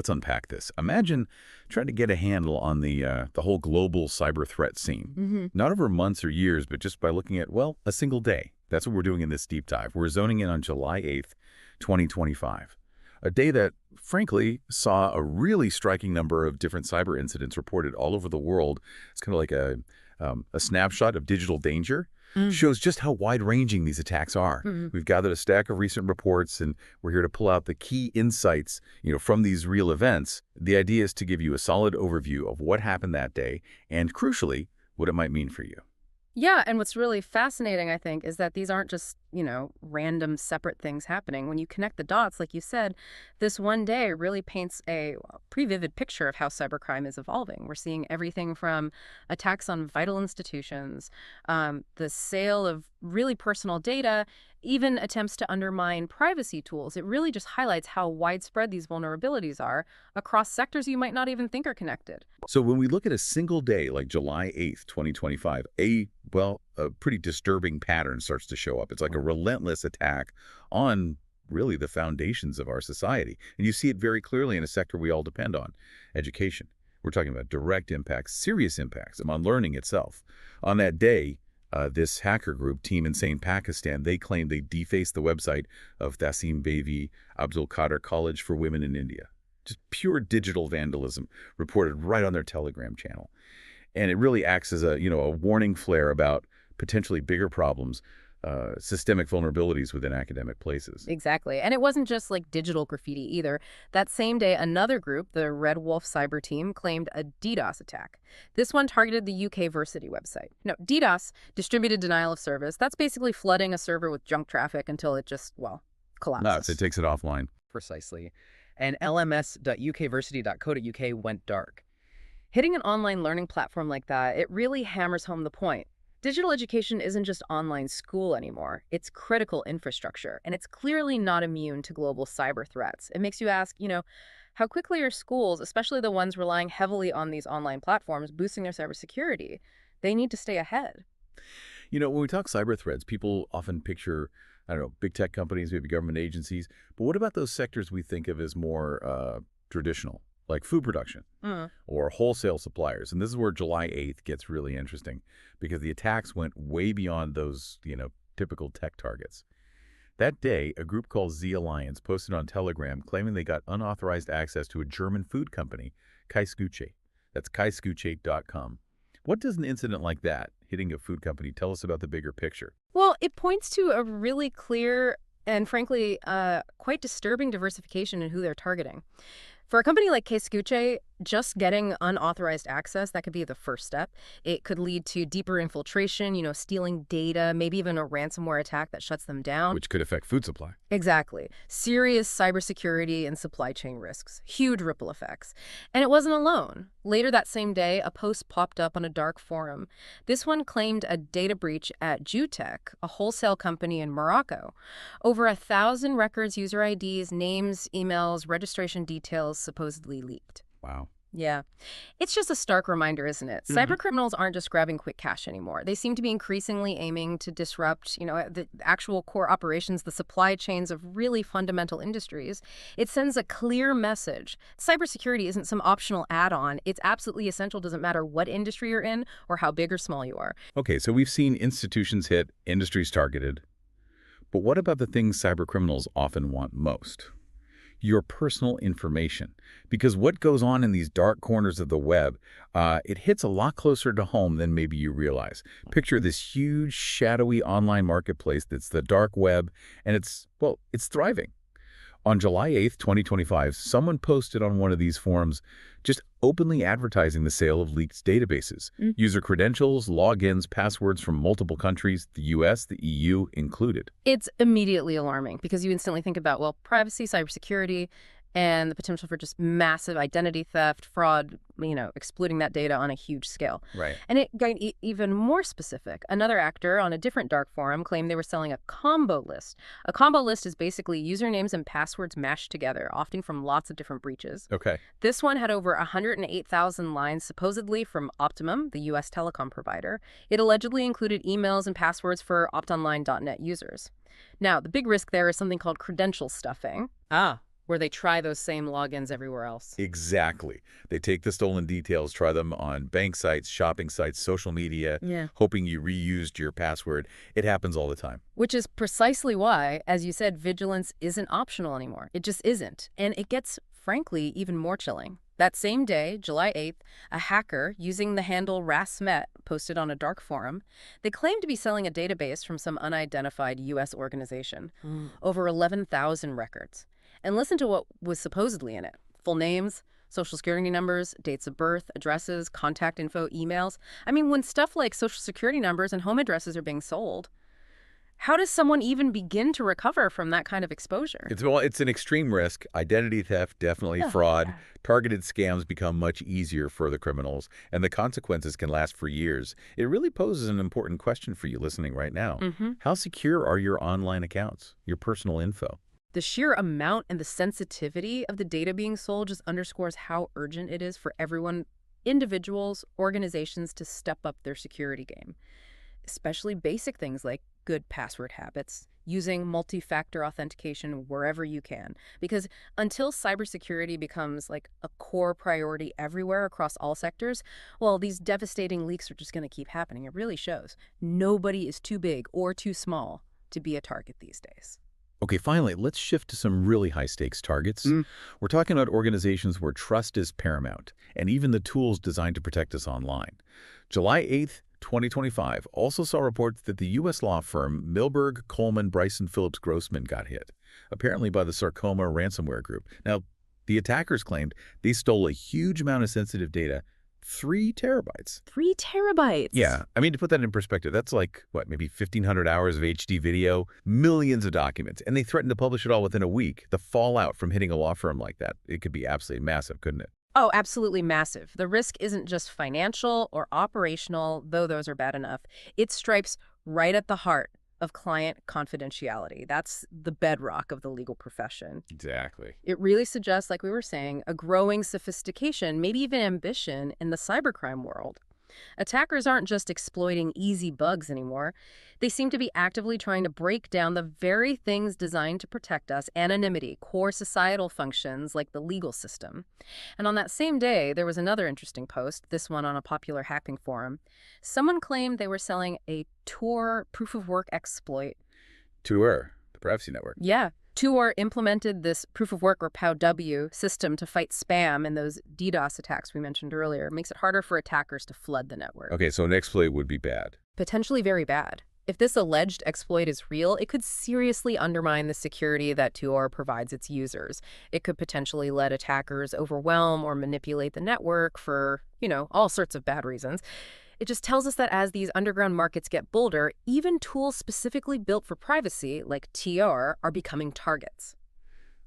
let's unpack this. Imagine trying to get a handle on the whole global cyber threat scene. Not over months or years, but just by looking at, well, a single day. That's what we're doing in this deep dive. We're zoning in on July 8th, 2025. A day that, frankly, saw a really striking number of different cyber incidents reported all over the world. It's kind of like a snapshot of digital danger. Shows just how wide-ranging these attacks are. We've gathered a stack of recent reports, and we're here to pull out the key insights, from these real events. The idea is to give you a solid overview of what happened that day and, crucially, what it might mean for you. Yeah, and what's really fascinating, I think, is that these aren't just, random separate things happening. When you connect the dots, like you said, this one day really paints a pretty vivid picture of how cybercrime is evolving. We're seeing everything from attacks on vital institutions, the sale of really personal data, even attempts to undermine privacy tools. It really just highlights how widespread these vulnerabilities are across sectors you might not even think are connected. So when we look at a single day like July 8th, 2025, a pretty disturbing pattern starts to show up. It's like a relentless attack on really the foundations of our society. And you see it very clearly in a sector we all depend on, education. We're talking about direct impacts, serious impacts on learning itself. On that day, this hacker group, Team Insane Pakistan, they claimed they defaced the website of Tasim Bavi Abdul Qadir College for Women in India. Just pure digital vandalism reported right on their Telegram channel. And it really acts as a warning flare about potentially bigger problems, systemic vulnerabilities within academic places. Exactly. And it wasn't just like digital graffiti either. That same day, another group, the Red Wolf cyber team, claimed a DDoS attack. This one targeted the UK Versity website. DDoS, distributed denial of service, that's basically flooding a server with junk traffic until it just, collapses. No, it takes it offline. Precisely. And lms.ukversity.co.uk went dark. Hitting an online learning platform like that, it really hammers home the point. Digital education isn't just online school anymore. It's critical infrastructure, and it's clearly not immune to global cyber threats. It makes you ask, how quickly are schools, especially the ones relying heavily on these online platforms, boosting their cybersecurity? They need to stay ahead. When we talk cyber threats, people often picture, big tech companies, maybe government agencies. But what about those sectors we think of as more traditional, like food production or wholesale suppliers? And this is where July 8th gets really interesting because the attacks went way beyond those, typical tech targets. That day, a group called Z Alliance posted on Telegram claiming they got unauthorized access to a German food company, Kaiskuche. That's kaiskuche.com. What does an incident like that, hitting a food company, tell us about the bigger picture? Well, it points to a really clear and frankly, quite disturbing diversification in who they're targeting. For a company like Kaiskuche, just getting unauthorized access, that could be the first step. It could lead to deeper infiltration, stealing data, maybe even a ransomware attack that shuts them down. Which could affect food supply. Exactly. Serious cybersecurity and supply chain risks. Huge ripple effects. And it wasn't alone. Later that same day, a post popped up on a dark forum. This one claimed a data breach at Jutech, a wholesale company in Morocco. Over 1,000 records, user IDs, names, emails, registration details supposedly leaked. Wow. Yeah. It's just a stark reminder, isn't it? Cybercriminals aren't just grabbing quick cash anymore. They seem to be increasingly aiming to disrupt, the actual core operations, the supply chains of really fundamental industries. It sends a clear message. Cybersecurity isn't some optional add-on. It's absolutely essential. Doesn't matter what industry you're in or how big or small you are. Okay, so we've seen institutions hit, industries targeted. But what about the things cybercriminals often want most? Your personal information. Because what goes on in these dark corners of the web, it hits a lot closer to home than maybe you realize. Picture this huge, shadowy online marketplace that's the dark web, and it's thriving. On July 8th, 2025, someone posted on one of these forums just openly advertising the sale of leaked databases, user credentials, logins, passwords from multiple countries, the US, the EU included. It's immediately alarming because you instantly think about, privacy, cybersecurity, and the potential for just massive identity theft, fraud, exploiting that data on a huge scale. Right. And it got even more specific. Another actor on a different dark forum claimed they were selling a combo list. A combo list is basically usernames and passwords mashed together, often from lots of different breaches. Okay. This one had over 108,000 lines, supposedly from Optimum, the U.S. telecom provider. It allegedly included emails and passwords for optonline.net users. Now, the big risk there is something called credential stuffing. Ah. where they try those same logins everywhere else. Exactly. They take the stolen details, try them on bank sites, shopping sites, social media, Yeah. hoping you reused your password. It happens all the time. Which is precisely why, as you said, vigilance isn't optional anymore. It just isn't. And it gets, frankly, even more chilling. That same day, July 8th, a hacker using the handle Rasmet posted on a dark forum. They claimed to be selling a database from some unidentified U.S. organization. Over 11,000 records. And listen to what was supposedly in it. Full names, social security numbers, dates of birth, addresses, contact info, emails. I mean, when stuff like social security numbers and home addresses are being sold, how does someone even begin to recover from that kind of exposure? It's an extreme risk. Identity theft, definitely Oh, fraud. yeah. Targeted scams become much easier for the criminals, and the consequences can last for years. It really poses an important question for you listening right now. Mm-hmm. How secure are your online accounts, your personal info? The sheer amount and the sensitivity of the data being sold just underscores how urgent it is for everyone, individuals, organizations, to step up their security game. Especially basic things like good password habits, using multi-factor authentication wherever you can. Because until cybersecurity becomes like a core priority everywhere across all sectors, well, these devastating leaks are just going to keep happening. It really shows. Nobody is too big or too small to be a target these days. Okay, finally, let's shift to some really high-stakes targets. We're talking about organizations where trust is paramount, and even the tools designed to protect us online. July 8th, 2025 also saw reports that the U.S. law firm Milberg, Coleman, Bryson, Phillips, Grossman got hit, apparently by the Sarcoma ransomware group. Now, the attackers claimed they stole a huge amount of sensitive data, 3 terabytes. 3 terabytes. Yeah, I mean, to put that in perspective, that's like, what, maybe 1,500 hours of HD video, millions of documents, and they threatened to publish it all within a week. The fallout from hitting a law firm like that, it could be absolutely massive, couldn't it? Oh, absolutely massive. The risk isn't just financial or operational, though those are bad enough. It stripes right at the heart of client confidentiality. That's the bedrock of the legal profession. Exactly. It really suggests, like we were saying, a growing sophistication, maybe even ambition in the cybercrime world. Attackers aren't just exploiting easy bugs anymore. They seem to be actively trying to break down the very things designed to protect us: anonymity, core societal functions like the legal system. And on that same day, there was another interesting post, this one on a popular hacking forum. Someone claimed they were selling a Tor proof-of-work exploit. Tor, the privacy network. Yeah. Tor implemented this proof-of-work, or POW, system to fight spam and those DDoS attacks we mentioned earlier. It makes it harder for attackers to flood the network. Okay, so an exploit would be bad. Potentially very bad. If this alleged exploit is real, it could seriously undermine the security that Tor provides its users. It could potentially let attackers overwhelm or manipulate the network for, all sorts of bad reasons. It just tells us that as these underground markets get bolder, even tools specifically built for privacy, like TR, are becoming targets.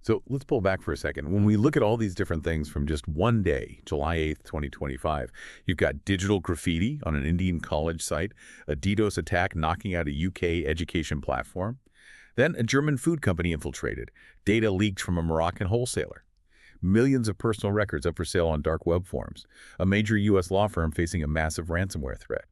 So let's pull back for a second. When we look at all these different things from just one day, July 8th, 2025, you've got digital graffiti on an Indian college site, a DDoS attack knocking out a UK education platform, then a German food company infiltrated, data leaked from a Moroccan wholesaler, millions of personal records up for sale on dark web forums, a major U.S. law firm facing a massive ransomware threat,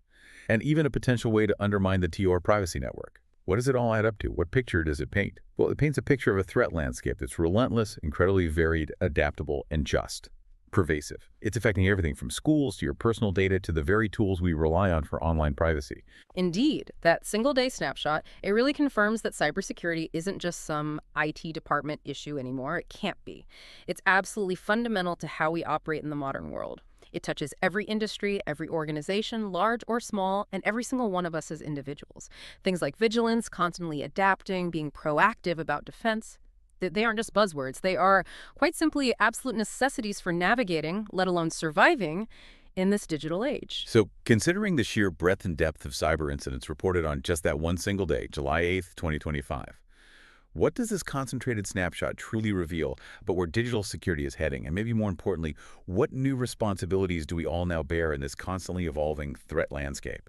and even a potential way to undermine the TR privacy network. What does it all add up to? What picture does it paint? Well, it paints a picture of a threat landscape that's relentless, incredibly varied, adaptable, and just. Pervasive. It's affecting everything from schools to your personal data to the very tools we rely on for online privacy. Indeed, that single-day snapshot, it really confirms that cybersecurity isn't just some IT department issue anymore. It can't be. It's absolutely fundamental to how we operate in the modern world. It touches every industry, every organization, large or small, and every single one of us as individuals. Things like vigilance, constantly adapting, being proactive about defense. They aren't just buzzwords. They are quite simply absolute necessities for navigating, let alone surviving, in this digital age. So, considering the sheer breadth and depth of cyber incidents reported on just that one single day, July 8th, 2025, what does this concentrated snapshot truly reveal about where digital security is heading? And maybe more importantly, what new responsibilities do we all now bear in this constantly evolving threat landscape?